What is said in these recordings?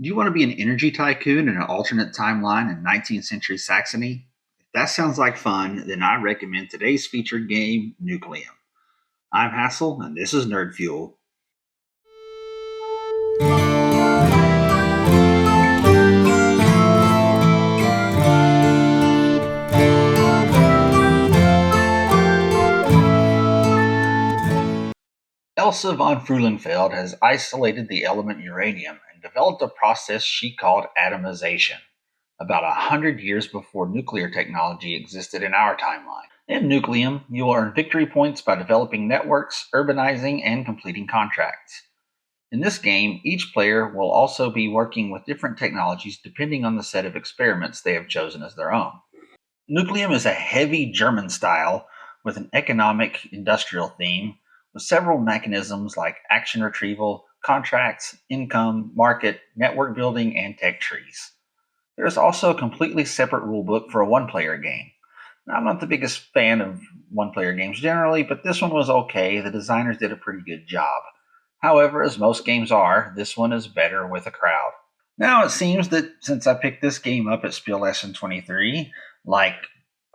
Do you want to be an energy tycoon in an alternate timeline in 19th century Saxony? If that sounds like fun, then I recommend today's featured game, Nucleum. I'm Hassel, and this is Nerd Fuel. Elsa von Freulenfeld has isolated the element uranium and developed a process she called atomization, about 100 years before nuclear technology existed in our timeline. In Nucleum, you will earn victory points by developing networks, urbanizing, and completing contracts. In this game, each player will also be working with different technologies depending on the set of experiments they have chosen as their own. Nucleum is a heavy German style with an economic industrial theme with several mechanisms like action retrieval, contracts, income, market, network building, and tech trees. There is also a completely separate rulebook for a one-player game. Now, I'm not the biggest fan of one-player games generally, but this one was okay. The designers did a pretty good job. However, as most games are, this one is better with a crowd. Now, it seems that since I picked this game up at Spiel Lesson 23, like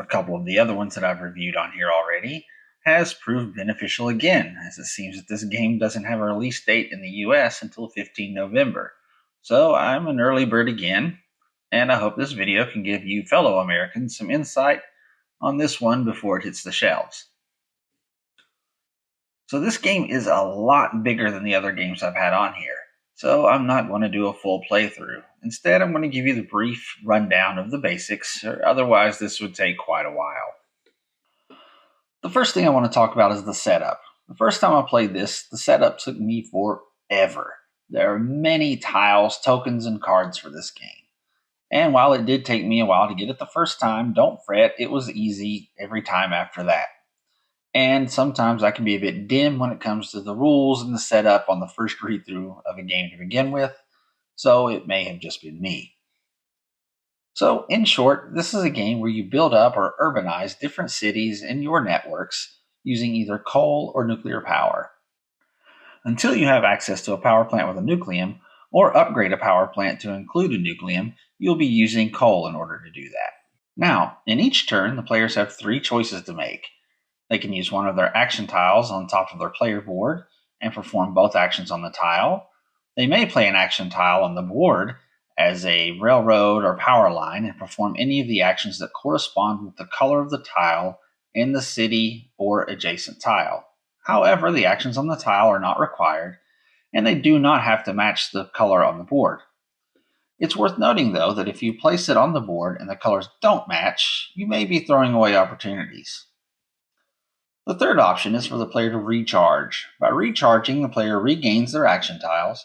a couple of the other ones that I've reviewed on here already, has proved beneficial again, as it seems that this game doesn't have a release date in the US until 15 November. So I'm an early bird again, and I hope this video can give you fellow Americans some insight on this one before it hits the shelves. So this game is a lot bigger than the other games I've had on here, so I'm not going to do a full playthrough. Instead, I'm going to give you the brief rundown of the basics, or otherwise this would take quite a while. The first thing I want to talk about is the setup. The first time I played this, the setup took me forever. There are many tiles, tokens, and cards for this game. And while it did take me a while to get it the first time, don't fret, it was easy every time after that. And sometimes I can be a bit dim when it comes to the rules and the setup on the first read through of a game to begin with, so it may have just been me. So, in short, this is a game where you build up or urbanize different cities in your networks using either coal or nuclear power. Until you have access to a power plant with a nucleum, or upgrade a power plant to include a nucleum, you'll be using coal in order to do that. Now, in each turn, the players have 3 choices to make. They can use one of their action tiles on top of their player board and perform both actions on the tile. They may play an action tile on the board as a railroad or power line and perform any of the actions that correspond with the color of the tile in the city or adjacent tile. However, the actions on the tile are not required, and they do not have to match the color on the board. It's worth noting, though, that if you place it on the board and the colors don't match, you may be throwing away opportunities. The third option is for the player to recharge. By recharging, the player regains their action tiles,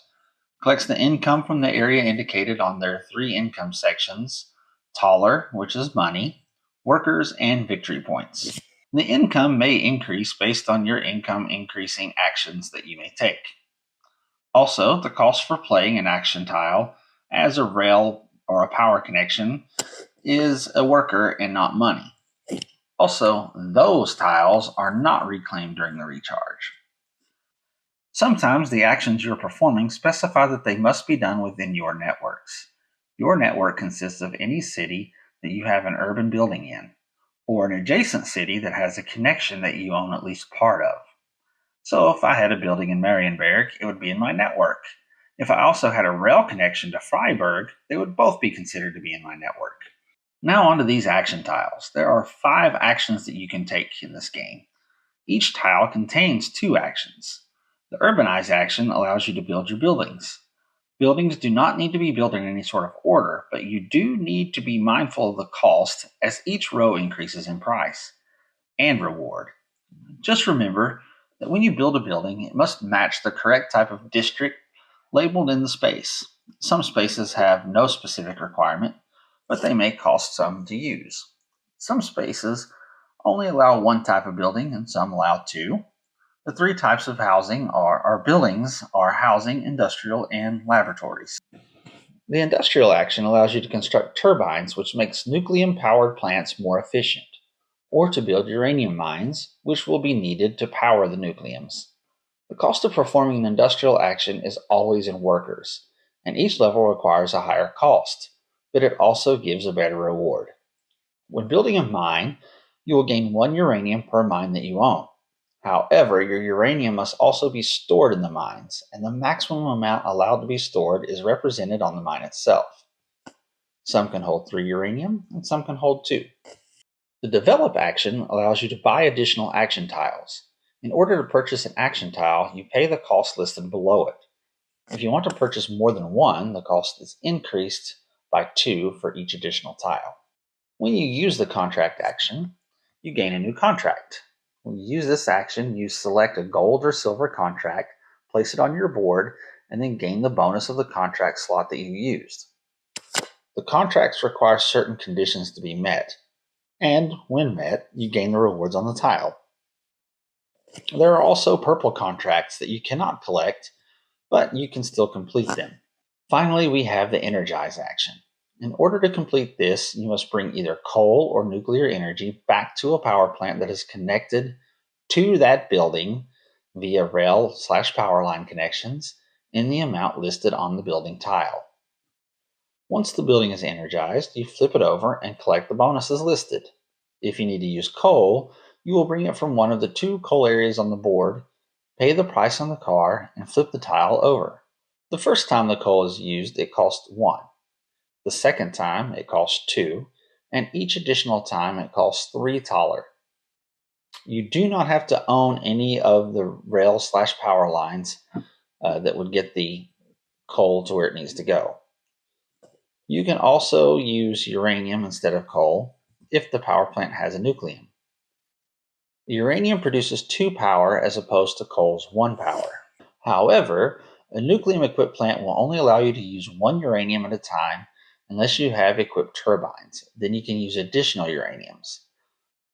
collects the income from the area indicated on their 3 income sections: taller, which is money, workers, and victory points. The income may increase based on your income increasing actions that you may take. Also, the cost for playing an action tile as a rail or a power connection is a worker and not money. Also, those tiles are not reclaimed during the recharge. Sometimes the actions you're performing specify that they must be done within your networks. Your network consists of any city that you have an urban building in, or an adjacent city that has a connection that you own at least part of. So if I had a building in Marienberg, it would be in my network. If I also had a rail connection to Freiburg, they would both be considered to be in my network. Now onto these action tiles. There are 5 actions that you can take in this game. Each tile contains 2 actions. The urbanize action allows you to build your buildings. Buildings do not need to be built in any sort of order, but you do need to be mindful of the cost as each row increases in price and reward. Just remember that when you build a building, it must match the correct type of district labeled in the space. Some spaces have no specific requirement, but they may cost some to use. Some spaces only allow 1 type of building and some allow 2. The 3 types of housing are buildings are housing, industrial, and laboratories. The industrial action allows you to construct turbines, which makes nucleum-powered plants more efficient, or to build uranium mines, which will be needed to power the nucleums. The cost of performing an industrial action is always in workers. and each level requires a higher cost, but it also gives a better reward. When building a mine, you will gain 1 uranium per mine that you own. However, your uranium must also be stored in the mines, and the maximum amount allowed to be stored is represented on the mine itself. Some can hold 3 uranium, and some can hold 2. The develop action allows you to buy additional action tiles. In order to purchase an action tile, you pay the cost listed below it. If you want to purchase more than one, the cost is increased by 2 for each additional tile. When you use the contract action, you gain a new contract. When you use this action, you select a gold or silver contract, place it on your board, and then gain the bonus of the contract slot that you used. The contracts require certain conditions to be met, and when met, you gain the rewards on the tile. There are also purple contracts that you cannot collect, but you can still complete them. Finally, we have the energize action. In order to complete this, you must bring either coal or nuclear energy back to a power plant that is connected to that building via rail/power line connections in the amount listed on the building tile. Once the building is energized, you flip it over and collect the bonuses listed. If you need to use coal, you will bring it from one of the 2 coal areas on the board, pay the price on the car, and flip the tile over. The first time the coal is used, it costs 1. The second time, it costs 2, and each additional time, it costs 3 taler. You do not have to own any of the rail/power lines that would get the coal to where it needs to go. You can also use uranium instead of coal if the power plant has a nucleum. The uranium produces 2 power as opposed to coal's 1 power. However, a nucleum equipped plant will only allow you to use 1 uranium at a time unless you have equipped turbines. Then you can use additional uraniums.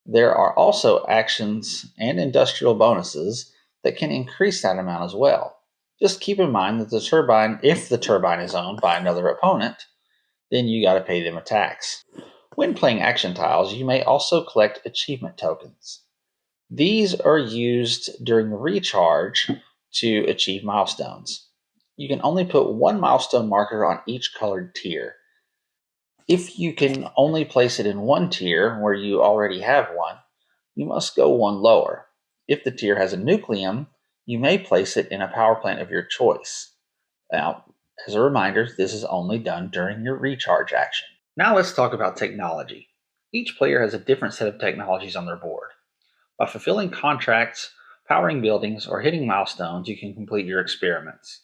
There are also actions and industrial bonuses that can increase that amount as well. Just keep in mind that if the turbine is owned by another opponent, then you got to pay them a tax. When playing action tiles, you may also collect achievement tokens. These are used during recharge to achieve milestones. You can only put 1 milestone marker on each colored tier. If you can only place it in one tier where you already have one, you must go 1 lower. If the tier has a nucleum, you may place it in a power plant of your choice. Now, as a reminder, this is only done during your recharge action. Now let's talk about technology. Each player has a different set of technologies on their board. By fulfilling contracts, powering buildings, or hitting milestones, you can complete your experiments.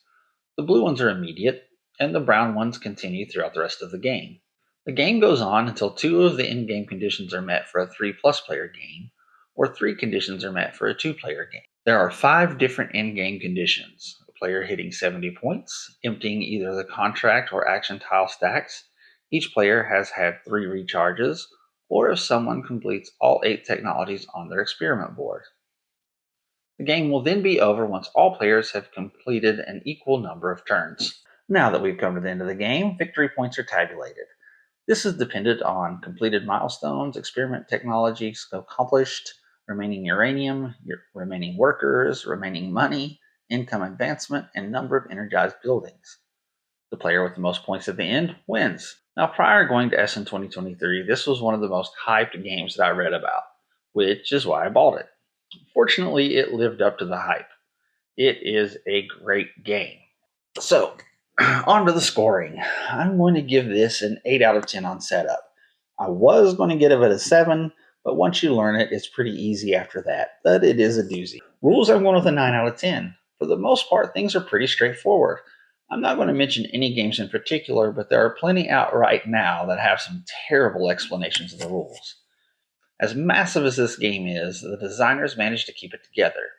The blue ones are immediate, and the brown ones continue throughout the rest of the game. The game goes on until 2 of the in-game conditions are met for a 3+ player game, or 3 conditions are met for a 2-player game. There are 5 different in-game conditions. A player hitting 70 points, emptying either the contract or action tile stacks. Each player has had 3 recharges, or if someone completes all 8 technologies on their experiment board. The game will then be over once all players have completed an equal number of turns. Now that we've come to the end of the game, victory points are tabulated. This is dependent on completed milestones, experiment technologies accomplished, remaining uranium, remaining workers, remaining money, income advancement, and number of energized buildings. The player with the most points at the end wins. Now, prior to going to Essen 2023, this was one of the most hyped games that I read about, which is why I bought it. Fortunately, it lived up to the hype. It is a great game. So, on to the scoring. I'm going to give this an 8 out of 10 on setup. I was going to give it a 7, but once you learn it, it's pretty easy after that. But it is a doozy. Rules, I'm going with a 9 out of 10. For the most part, things are pretty straightforward. I'm not going to mention any games in particular, but there are plenty out right now that have some terrible explanations of the rules. As massive as this game is, the designers managed to keep it together.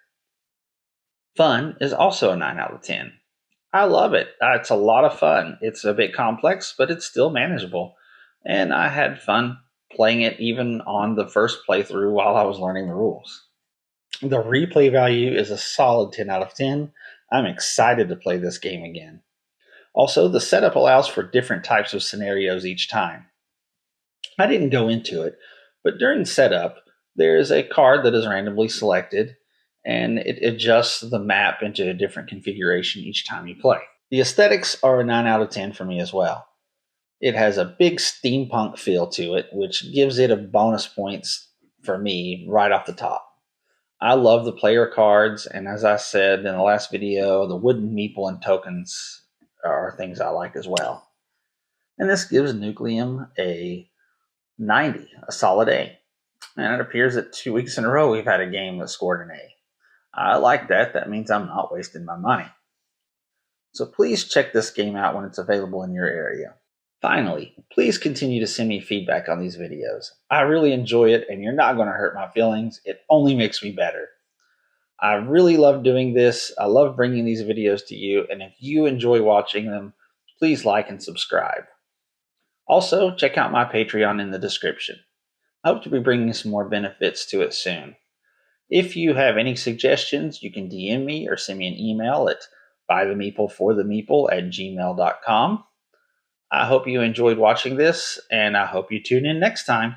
Fun is also a 9 out of 10. I love it. It's a lot of fun. It's a bit complex, but it's still manageable. And I had fun playing it even on the first playthrough while I was learning the rules. The replay value is a solid 10 out of 10. I'm excited to play this game again. Also, the setup allows for different types of scenarios each time. I didn't go into it, but during setup, there is a card that is randomly selected, and it adjusts the map into a different configuration each time you play. The aesthetics are a 9 out of 10 for me as well. It has a big steampunk feel to it, which gives it a bonus points for me right off the top. I love the player cards, and as I said in the last video, the wooden meeple and tokens are things I like as well. And this gives Nucleum a 90, a solid A. And it appears that 2 weeks in a row we've had a game that scored an A. I like that. That means I'm not wasting my money. So please check this game out when it's available in your area. Finally, please continue to send me feedback on these videos. I really enjoy it, and you're not going to hurt my feelings. It only makes me better. I really love doing this. I love bringing these videos to you, and if you enjoy watching them, please like and subscribe. Also, check out my Patreon in the description. I hope to be bringing some more benefits to it soon. If you have any suggestions, you can DM me or send me an email at buythemeepleforthemeeple@gmail.com. I hope you enjoyed watching this, and I hope you tune in next time.